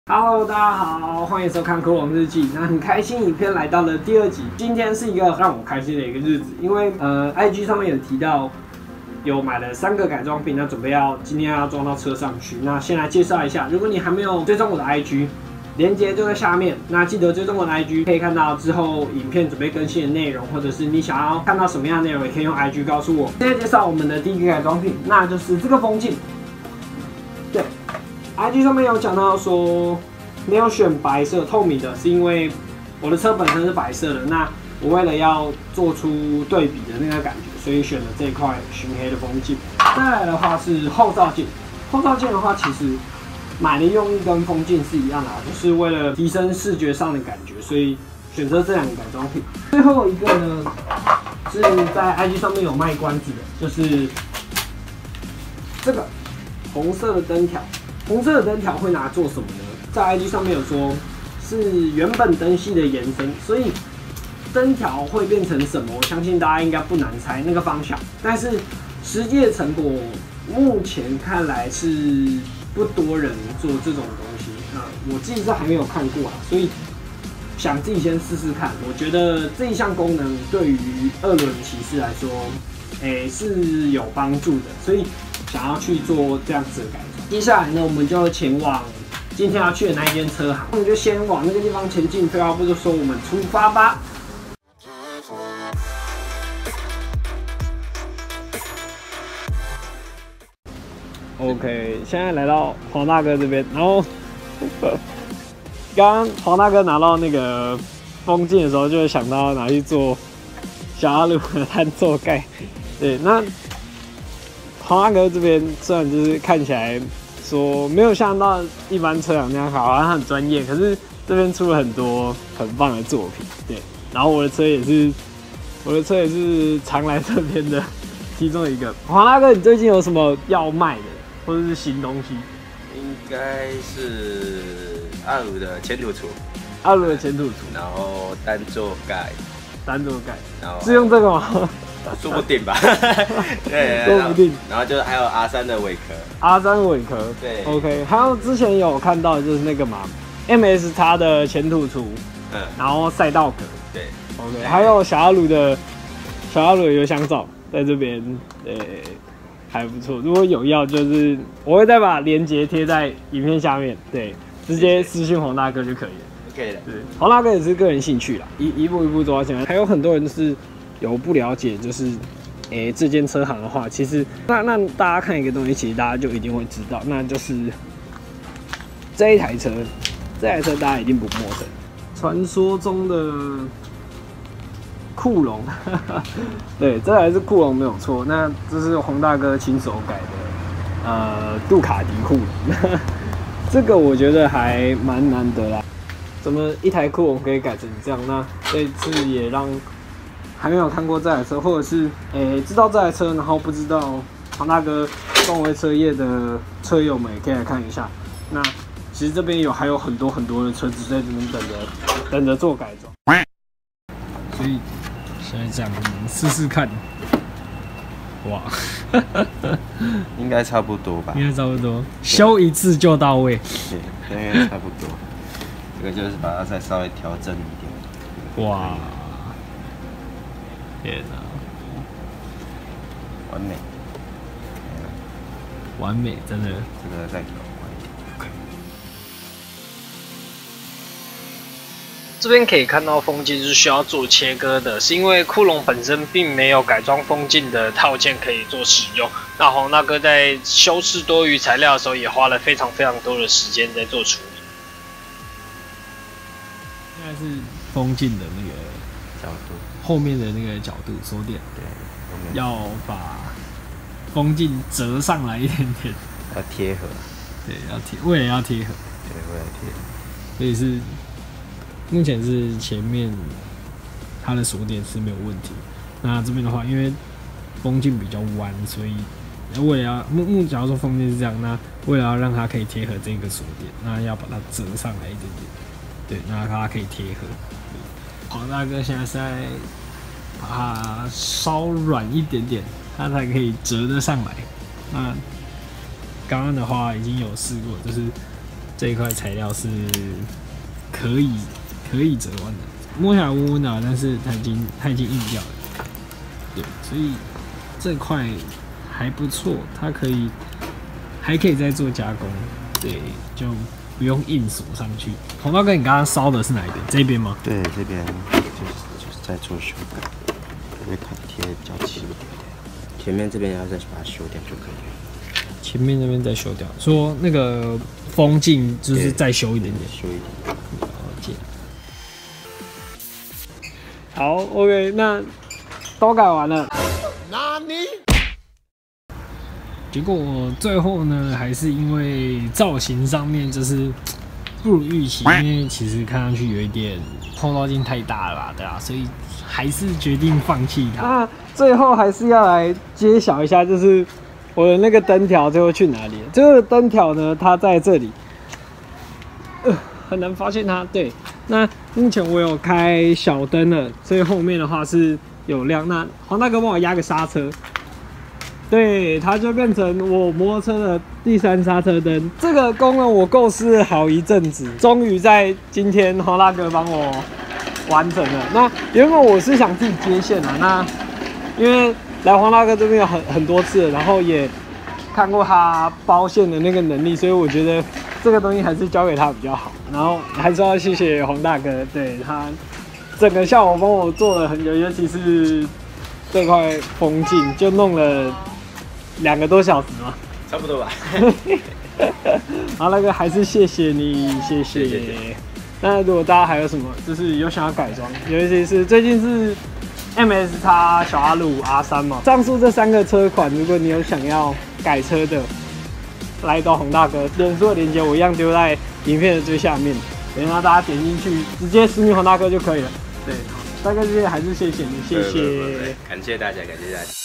Hello， 大家好，欢迎收看《骷髅日记》。那很开心，影片来到了第2集。今天是一个让我开心的一个日子，因为IG 上面有提到有买了3个改装品，那准备今天要装到车上去。那先来介绍一下，如果你还没有追踪我的 IG， 连结就在下面。那记得追踪我的 IG， 可以看到之后影片准备更新的内容，或者是你想要看到什么样的内容，也可以用 IG 告诉我。现在介绍我们的第1个改装品，那就是这个风镜。对。IG 上面有讲到说没有选白色透明的，是因为我的车本身是白色的，那我为了要做出对比的那个感觉，所以选了这一块熏黑的风镜。再来的话是后照镜，后照镜的话其实买的用意跟风镜是一样的，就是为了提升视觉上的感觉，所以选择这2个改装品。最后一个呢是在 IG 上面有卖关子的，就是这个红色的灯条。红色的灯条会拿来做什么呢？在 IG 上面有说是原本灯系的延伸，所以灯条会变成什么？我相信大家应该不难猜那个方向。但是实际的成果目前看来是不多人做这种东西。我自己是还没有看过啦，所以想自己先试试看。我觉得这一项功能对于2轮骑士来说，是有帮助的，所以想要去做这样子的改装。接下来呢，我们就前往今天要去的那一间车行，我们就先往那个地方前进。废话不多说，我们出发吧。OK， 现在来到黄大哥这边，然后刚刚黄大哥拿到那个风镜的时候，就想到拿去做小阿鲁的碳座盖。对，那黄大哥这边虽然就是看起来说没有像到一般车行那样好像很专业，可是这边出了很多很棒的作品。对，然后我的车也是常来这边的其中一个。黄大哥，你最近有什么要卖的或者是新东西？应该是阿鲁的前土厨，然后单座盖，然后是用这个吗？说不定吧，对，说不定。然后就还有 R3 的尾壳，R3 尾壳，对 ，OK。还有之前有看到就是那个嘛 ，MSX 的前土厨，然后赛道壳，对 ，OK。还有小阿鲁的油箱罩在这边，还不错。如果有要，就是我会再把链接贴在影片下面，对，直接私讯黄大哥就可以了。可以的，对，黄大哥也是个人兴趣啦，一步一步做到现在。还有很多人是有不了解，就是这间车行的话，其实那大家看一个东西，其实大家就一定会知道，那就是这一台车大家一定不陌生，传说中的酷龙，对，这台是酷龙没有错。那这是黄大哥亲手改的，杜卡迪酷龙，这个我觉得还蛮难得啦。怎么一台酷龙可以改成这样？那这次也让还没有看过这台车，或者是知道这台车，然后不知道黄大哥动威车业的车友们也可以来看一下。那其实这边还有很多的车子在这边等着做改装，所以现在这样我们试试看。哇，应该差不多吧？应该差不多，修一次就到位。对，应该差不多。这个就是把它再稍微调整一点。哇，天哪，完美，完美，真的。这个再调完一点。这边可以看到风镜是需要做切割的，是因为酷龙本身并没有改装风镜的套件可以做使用。那黄大哥在修饰多余材料的时候，也花了非常多的时间在做处理。现在是风镜的那个角度，后面的那个角度缩点，对，要把风镜折上来一点点，要贴合，对，为了要贴合，对，为了贴合，所以是目前是前面它的锁点是没有问题。那这边的话，因为风镜比较弯，所以为了要假如说风镜是这样，那为了要让它可以贴合这个锁点，那要把它折上来一点点，对，那它可以贴合。黄大哥现在是在把它稍软一点点，它才可以折得上来。那刚刚的话已经有试过，就是这一块材料是可以折弯的，摸起来温温的，但是它已经硬掉了。对，所以这块还不错，它还可以再做加工。对，就不用硬锁上去。红道哥，你刚刚烧的是哪一边？这边吗？对，这边就是在做修改，因为它贴比较轻一点点，前面这边要再把它修掉就可以了。前面那边再修掉，说那个风镜就是再修一点点，修一点。了解。好 ，OK， 那都改完了。结果最后呢，还是因为造型上面就是不如预期，因为其实看上去有一点后照镜太大了吧，对啊，所以还是决定放弃它。那最后还是要来揭晓一下，就是我的那个灯条最后去哪里了？这个灯条呢，它在这里，很难发现它。对，那目前我有开小灯了，所以后面的话是有亮。那黄大哥帮我压个刹车。对，它就变成我摩托车的第3刹车灯。这个功能我构思了好一阵子，终于在今天黄大哥帮我完成了。那原本我是想自己接线的，那因为来黄大哥这边有很多次了，然后也看过他包线的那个能力，所以我觉得这个东西还是交给他比较好。然后还是要谢谢黄大哥，对他整个下午帮我做了很久，尤其是这块风镜就弄了2个多小时嘛，差不多吧。好，那个还是谢谢你，谢谢。那如果大家还有什么，就是有想要改装，尤其是最近是 MSX 小阿鲁 R3 嘛，上述这3个车款，如果你有想要改车的，来到洪大哥脸书的链接，我一样丢在影片的最下面，等让大家点进去，直接私密洪大哥就可以了。对，好，大概这些还是谢谢你，谢谢，感谢大家，感谢大家。